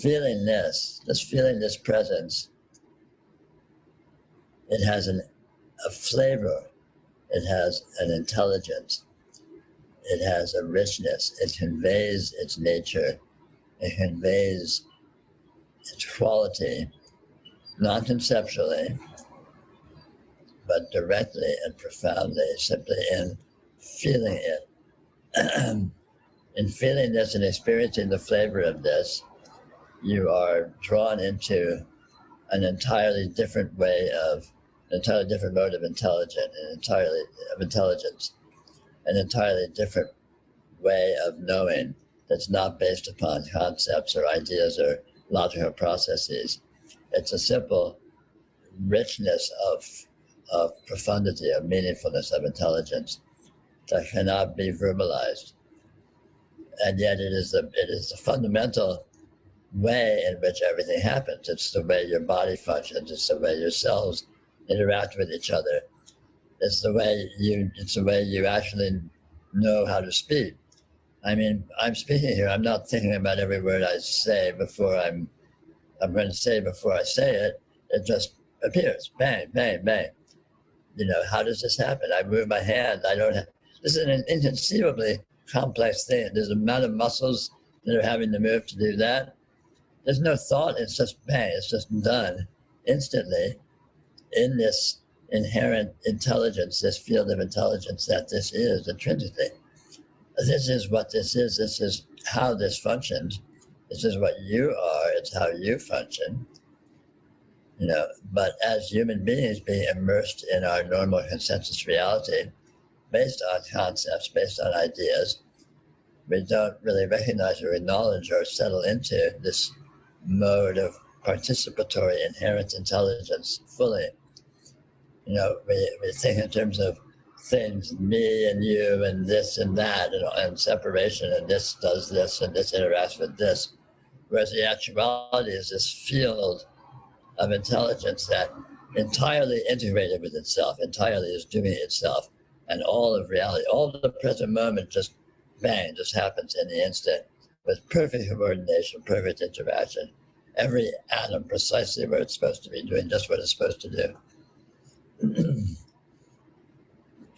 feeling this, just feeling this presence, it has a flavor, it has an intelligence, it has a richness, it conveys its nature, it conveys its quality, not conceptually, but directly and profoundly, simply in feeling it. In feeling this and experiencing the flavor of this, you are drawn into an entirely different way of, an entirely different mode of intelligence, an entirely different way of knowing that's not based upon concepts or ideas or logical processes. It's a simple richness of profundity, of meaningfulness, of intelligence that cannot be verbalized. And yet it is the fundamental way in which everything happens. It's the way your body functions. It's the way your cells interact with each other. It's the way you actually know how to speak. I mean, I'm speaking here. I'm not thinking about every word I say before I'm going to say before I say it. It just appears. Bang, bang, bang. You know, how does this happen? I move my hand. This is an inconceivably complex thing. There's a amount of muscles that are having to move to do that. There's no thought. It's just bang. It's just done instantly in this inherent intelligence, this field of intelligence that this is intrinsically. This is what this is. This is how this functions. This is what you are. It's how you function. You know, but as human beings being immersed in our normal consensus reality, based on concepts, based on ideas, we don't really recognize or acknowledge or settle into this mode of participatory inherent intelligence fully. You know, we think in terms of things, me and you and this and that and separation, and this does this and this interacts with this. Whereas the actuality is this field of intelligence that entirely integrated with itself, entirely is doing itself. And all of reality, all of the present moment just bang, just happens in the instant with perfect coordination, perfect interaction. Every atom precisely where it's supposed to be, doing just what it's supposed to do.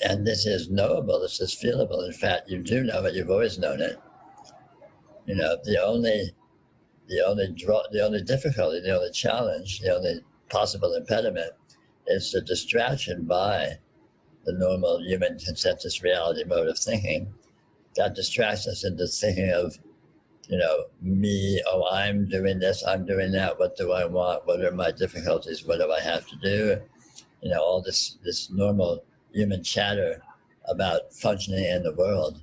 And this is knowable, this is feelable. In fact, you do know it, you've always known it. You know, the only difficulty, the only challenge, the only possible impediment is the distraction by the normal human consensus reality mode of thinking that distracts us into thinking of, you know, me, oh, I'm doing this, I'm doing that, what do I want, what are my difficulties, what do I have to do? You know, all this normal human chatter about functioning in the world.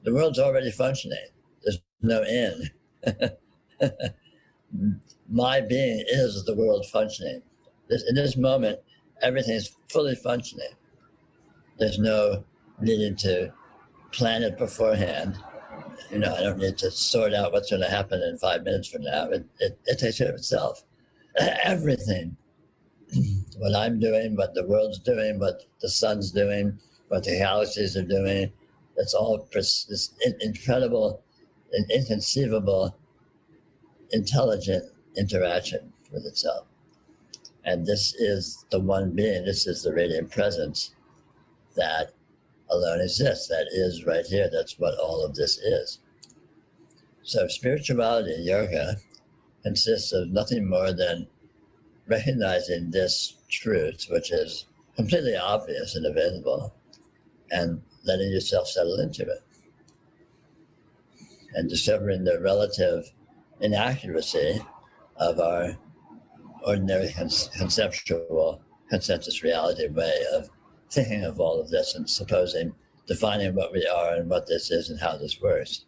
The world's already functioning. There's no end. My being is the world functioning. In this moment, everything's fully functioning. There's no needing to plan it beforehand. You know, I don't need to sort out what's going to happen in 5 minutes from now. It takes care of itself. Everything. What I'm doing, what the world's doing, what the sun's doing, what the galaxies are doing. It's all this incredible and inconceivable intelligent interaction with itself. And this is the one being, this is the radiant presence that alone exists, that is right here. That's what all of this is. So spirituality, yoga, consists of nothing more than recognizing this truth, which is completely obvious and available, and letting yourself settle into it. And discovering the relative inaccuracy of our ordinary conceptual consensus reality way of thinking of all of this and defining what we are and what this is and how this works.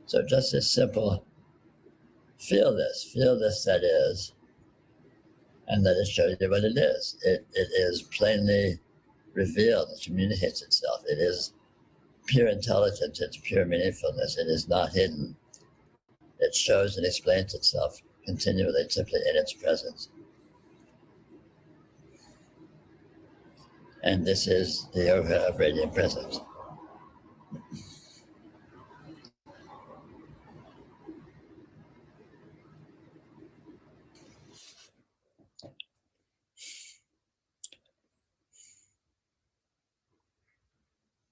So just this simple, feel this that is, and let it show you what it is. It is plainly revealed, it communicates itself. It is pure intelligence, it's pure meaningfulness. It is not hidden. It shows and explains itself continually, simply in its presence. And this is the yoga of radiant presence.